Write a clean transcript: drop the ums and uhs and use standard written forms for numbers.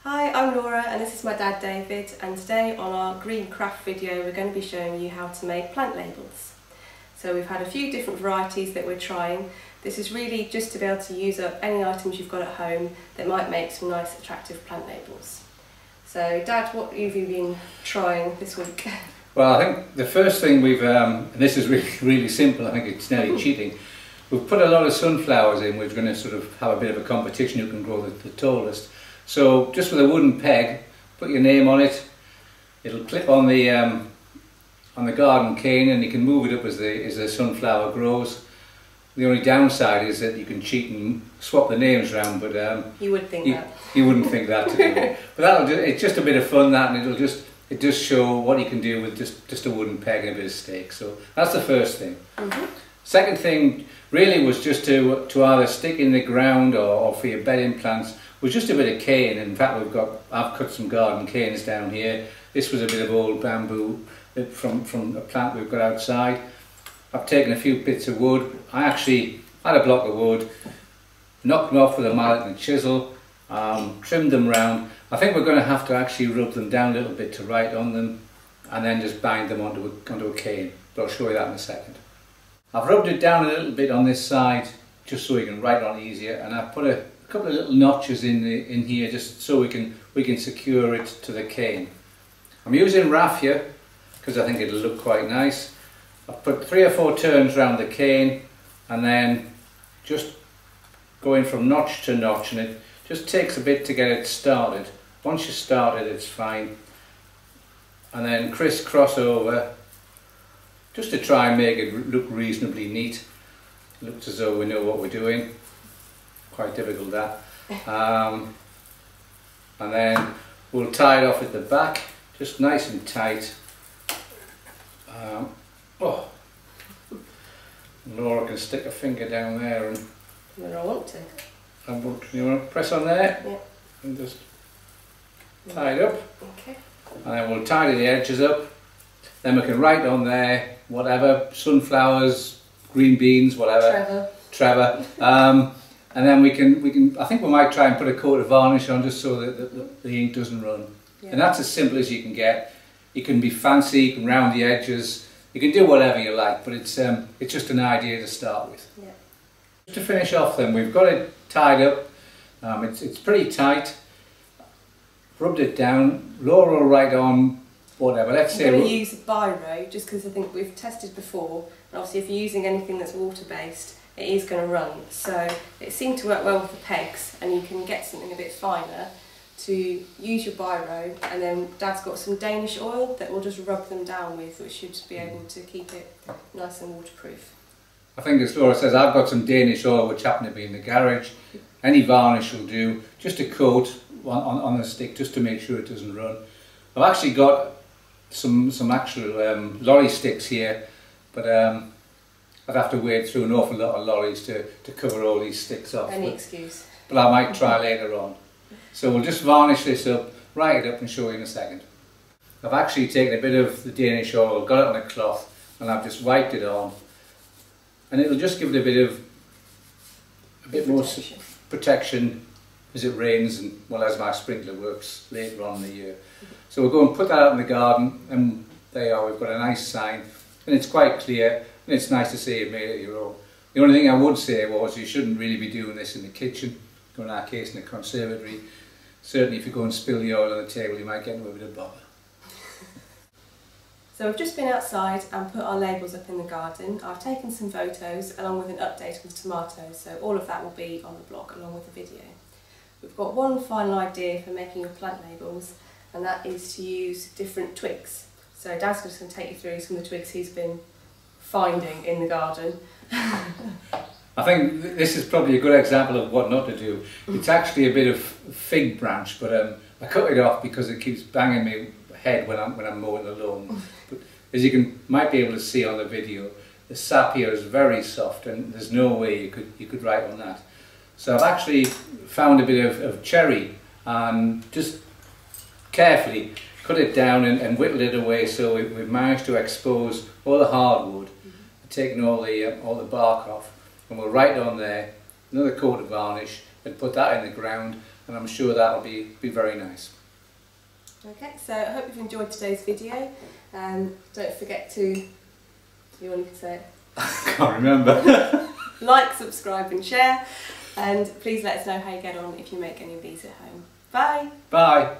Hi, I'm Laura and this is my dad David, and today on our green craft video we're going to be showing you how to make plant labels. So we've had a few different varieties that we're trying. This is really just to be able to use up any items you've got at home that might make some nice attractive plant labels. So Dad, what have you been trying this week? Well, I think the first thing we've, and this is really simple, I think it's nearly cheating, we've put a lot of sunflowers in. We're going to sort of have a bit of a competition who can grow the tallest. So just with a wooden peg, put your name on it, it'll clip on the garden cane and you can move it up as the sunflower grows. The only downside is that you can cheat and swap the names around, but you would think that. You wouldn't think that to do it. But it's just a bit of fun, that, and it does show what you can do with just a wooden peg and a bit of stake. So that's the first thing. Second thing really was just to either stick in the ground or for your bedding plants was just a bit of cane. In fact, I've cut some garden canes down here. This was a bit of old bamboo from a plant we've got outside. I've taken a few bits of wood. I actually had a block of wood, knocked them off with a mallet and a chisel, trimmed them round. I think we're going to have to actually rub them down a little bit to write on them and then just bind them onto a cane. But I'll show you that in a second. I've rubbed it down a little bit on this side just so we can write on easier, and I've put a couple of little notches in here just so we can secure it to the cane. I'm using raffia because I think it'll look quite nice. I've put 3 or 4 turns around the cane and then just going from notch to notch, and it just takes a bit to get it started. Once you start it, it's fine. And then crisscross over just to try and make it look reasonably neat. It looks as though we know what we're doing. Quite difficult, that. And then we'll tie it off at the back, just nice and tight. Laura can stick a finger down there and Where I want to. You want to press on there? Yeah. And just tie it up. Okay. And then we'll tidy the edges up. Then we can write on there whatever, sunflowers, green beans, whatever. Trevor. And then we can. I think we might try and put a coat of varnish on just so that the ink doesn't run. Yeah. And that's as simple as you can get. You can be fancy, you can round the edges, you can do whatever you like, but it's just an idea to start with. Yeah. To finish off then, we've got it tied up. It's pretty tight. Rubbed it down. Laura will write on whatever. Let's say I'm going to use a biro just because I think we've tested before, and obviously if you're using anything that's water-based, it is going to run. So it seemed to work well with the pegs, and you can get something a bit finer to use your biro, and then Dad's got some Danish oil that we'll just rub them down with, which should be able to keep it nice and waterproof. I think, as Laura says, I've got some Danish oil which happen to be in the garage. Any varnish will do, just a coat on the stick just to make sure it doesn't run. I've actually got some actual lorry sticks here, but I'd have to wade through an awful lot of lorries to cover all these sticks off. Any excuse. But I might try later on. So we'll just varnish this up, write it up and show you in a second. I've actually taken a bit of the Danish oil, got it on a cloth, and I've just wiped it on. And it'll just give it a bit more protection as it rains and, well, as my sprinkler works later on in the year. So we'll go and put that out in the garden, and there you are, we've got a nice sign. And it's quite clear, and it's nice to see it made it your own. The only thing I would say was you shouldn't really be doing this in the kitchen, or in our case in the conservatory. Certainly if you go and spill the oil on the table, you might get into a bit of bother. So we've just been outside and put our labels up in the garden. I've taken some photos along with an update on the tomatoes, so all of that will be on the blog along with the video. We've got one final idea for making your plant labels, and that is to use different twigs. So Dad's just going to take you through some of the twigs he's been finding in the garden. I think this is probably a good example of what not to do. It's actually a bit of fig branch, but I cut it off because it keeps banging my head when I'm mowing the lawn. But as you might be able to see on the video, the sap here is very soft, and there's no way you could write on that. So I've actually found a bit of cherry and just carefully cut it down and whittled it away, so we've managed to expose all the hardwood, taking all the bark off. And we'll write on there another coat of varnish and put that in the ground, and I'm sure that'll be very nice. Okay, so I hope you've enjoyed today's video. Don't forget to, you want to say it? I can't remember. Like, subscribe and share, and please let us know how you get on if you make any of these at home. Bye! Bye!